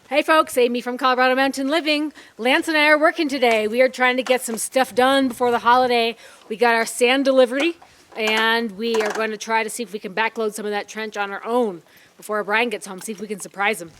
Hey folks, Amy from Colorado Mountain Living. Lance and I are working today. We are trying to get some stuff done before the holiday. We got our sand delivery and we are going to try to see if we can backload some of that trench on our own before Brian gets home, see if we can surprise him.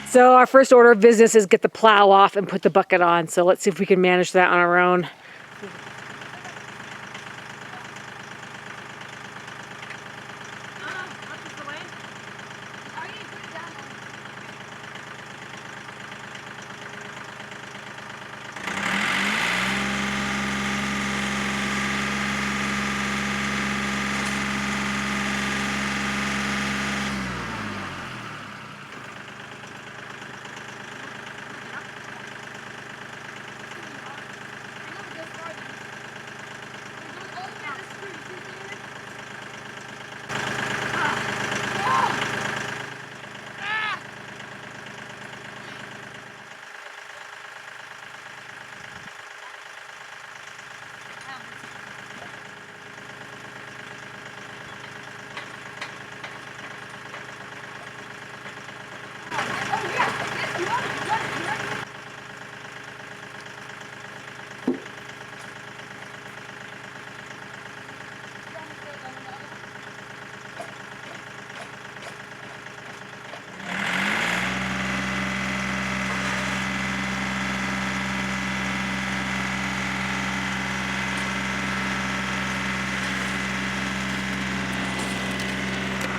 So our first order of business is get the plow off and put the bucket on. So let's see if we can manage that on our own.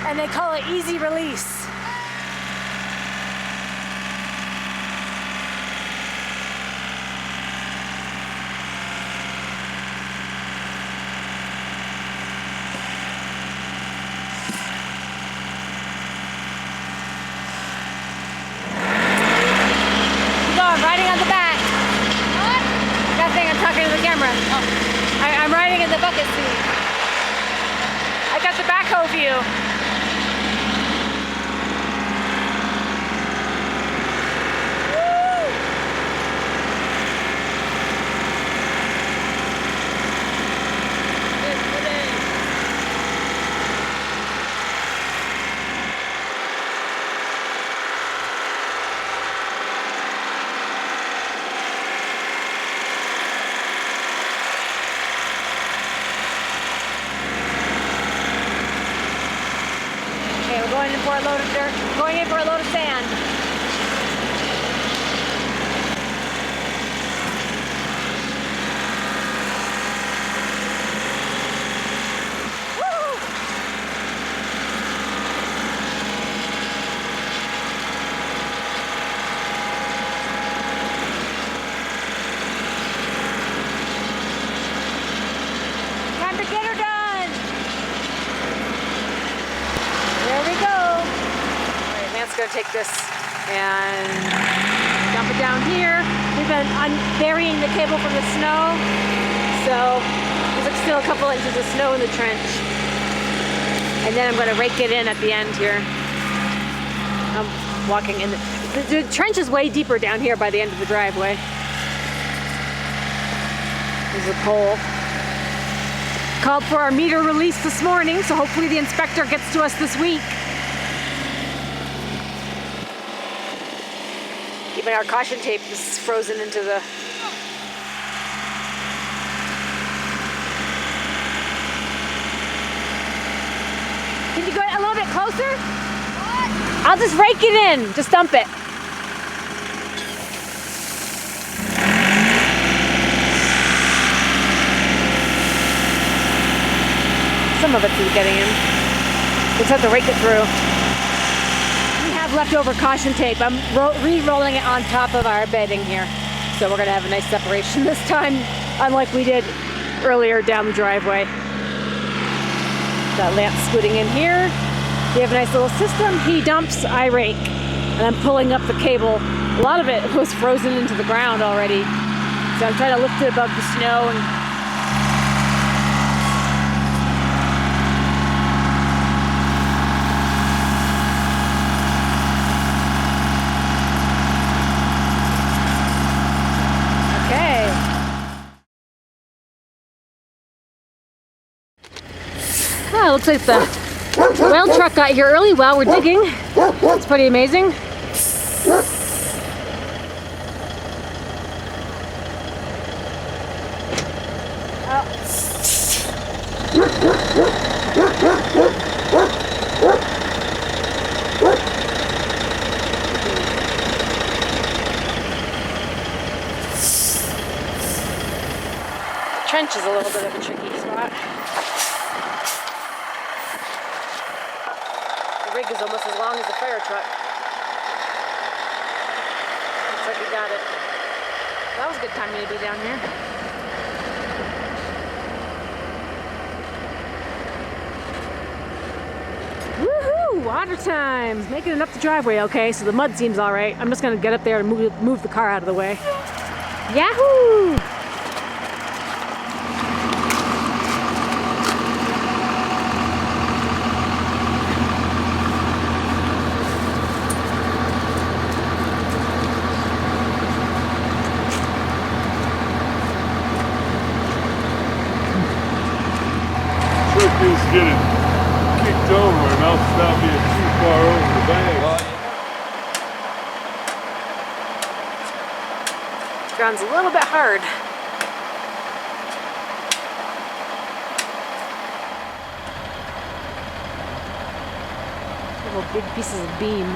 And they call it easy release. I'm riding on the back. What? Nothing, I'm talking to the camera. Oh. I'm riding in the bucket seat. I got the backhoe view. Going in for a load of dirt, going in for a load of sand. Woo! Time to get her done. Going to take this and dump it down here. We've been burying the cable from the snow, so there's still a couple inches of snow in the trench. And then I'm going to rake it in at the end here. I'm walking in. The trench is way deeper down here by the end of the driveway. There's a pole. Called for our meter release this morning, so hopefully the inspector gets to us this week. Even our caution tape is frozen into the... Can you go a little bit closer? What? I'll just rake it in. Just dump it. Some of it's getting in. We'll just have to rake it through. Leftover caution tape. I'm re-rolling it on top of our bedding here. So we're gonna have a nice separation this time, unlike we did earlier down the driveway. Got Lance scooting in here. We have a nice little system. He dumps, I rake. And I'm pulling up the cable. A lot of it was frozen into the ground already. So I'm trying to lift it above the snow and Oh, looks like the well truck got here early while we're digging. It's pretty amazing. Trench is a little bit of a tricky spot. The rig is almost as long as the fire truck. Looks like we got it. That was a good timing to be down here. Woohoo! Water time! Making it up the driveway, okay, so the mud seems alright. I'm just gonna get up there and move the car out of the way. Yahoo! Is getting kicked over and I'll stop being too far over the bank. Ground's a little bit hard. Little big pieces of beam.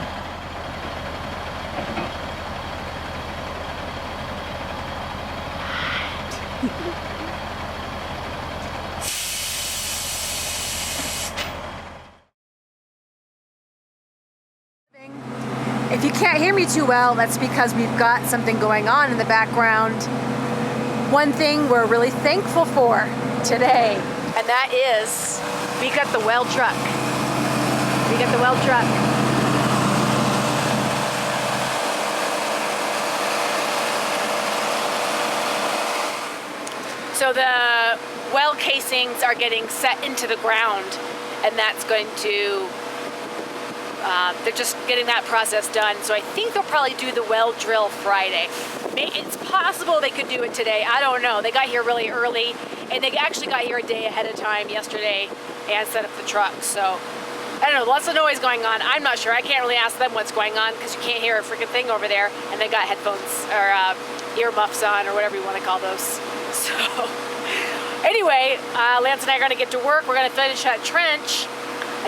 If you can't hear me too well, that's because we've got something going on in the background. One thing we're really thankful for today, and that is we got the well truck. We got the well truck. So the well casings are getting set into the ground, and that's going to they're just getting that process done. So I think they'll probably do the well drill Friday. It's possible they could do it today. I don't know. They got here really early, and they actually got here a day ahead of time yesterday and set up the truck. So I don't know. Lots of noise going on. I'm not sure. I can't really ask them what's going on because you can't hear a freaking thing over there. And they got headphones or ear muffs on or whatever you want to call those. So anyway, Lance and I are going to get to work. We're going to finish that trench.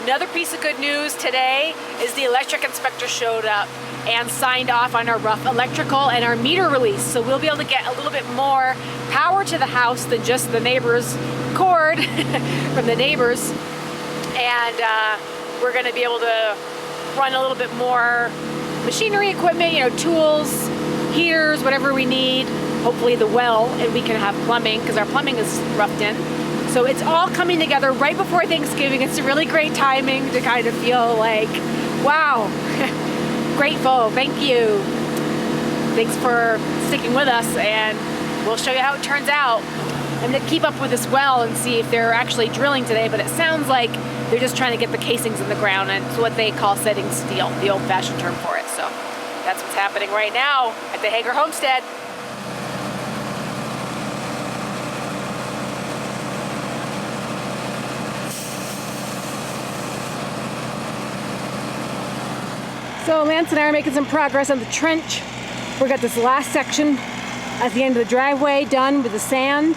Another piece of good news today is the electric inspector showed up and signed off on our rough electrical and our meter release. So we'll be able to get a little bit more power to the house than just the neighbor's cord from the neighbors. And we're gonna be able to run a little bit more machinery equipment, you know, tools, heaters, whatever we need. Hopefully the well, and we can have plumbing because our plumbing is roughed in. So it's all coming together right before Thanksgiving. It's really great timing to kind of feel like, wow, grateful, thank you. Thanks for sticking with us, and we'll show you how it turns out. I'm gonna keep up with this well and see if they're actually drilling today, but it sounds like they're just trying to get the casings in the ground, and it's what they call setting steel, the old-fashioned term for it. So that's what's happening right now at the Hager homestead. So Lance and I are making some progress on the trench. We got this last section at the end of the driveway done with the sand,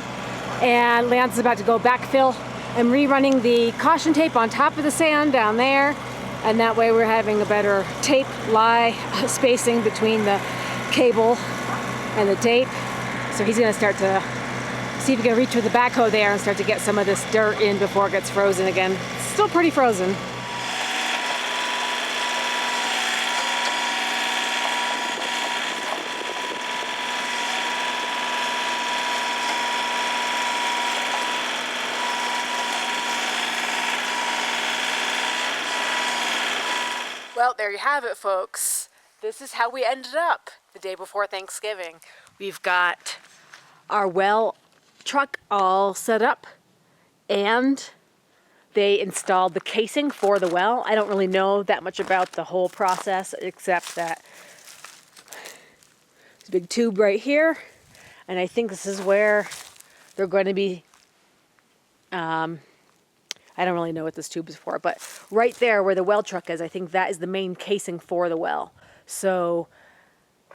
and Lance is about to go backfill. I'm rerunning the caution tape on top of the sand down there, and that way we're having a better tape lie spacing between the cable and the tape. So he's gonna start to see if he can reach with the backhoe there and start to get some of this dirt in before it gets frozen again. It's still pretty frozen. Well, there you have it, folks. This is how we ended up the day before Thanksgiving. We've got our well truck all set up, and they installed the casing for the well. I don't really know that much about the whole process, except that there's a big tube right here, and I think this is where they're going to be I don't really know what this tube is for, but right there where the well truck is, I think that is the main casing for the well. So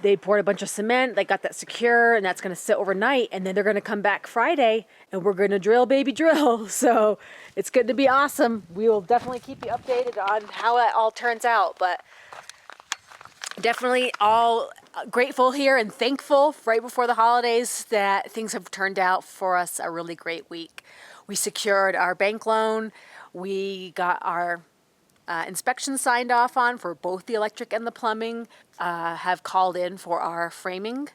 they poured a bunch of cement, they got that secure, and that's going to sit overnight, and then they're going to come back Friday, and we're going to drill, baby, drill. So it's going to be awesome. We will definitely keep you updated on how that all turns out, but definitely all grateful here and thankful right before the holidays that things have turned out for us a really great week. We secured our bank loan. We got our inspection signed off on for both the electric and the plumbing, have called in for our framing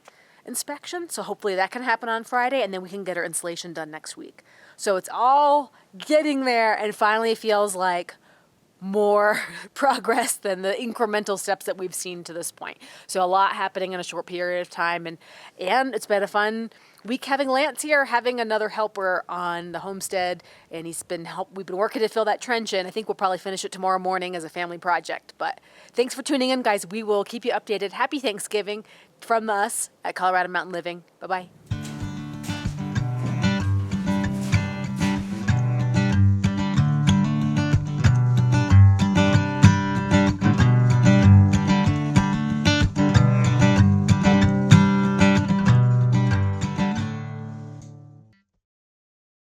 inspection. So hopefully that can happen on Friday, and then we can get our insulation done next week. So it's all getting there, and finally feels like more progress than the incremental steps that we've seen to this point. So a lot happening in a short period of time, and it's been a fun week having Lance here, having another helper on the homestead, and we've been working to fill that trench in. I think we'll probably finish it tomorrow morning as a family project. But thanks for tuning in, guys. We will keep you updated. Happy Thanksgiving from us at Colorado Mountain Living. Bye-bye.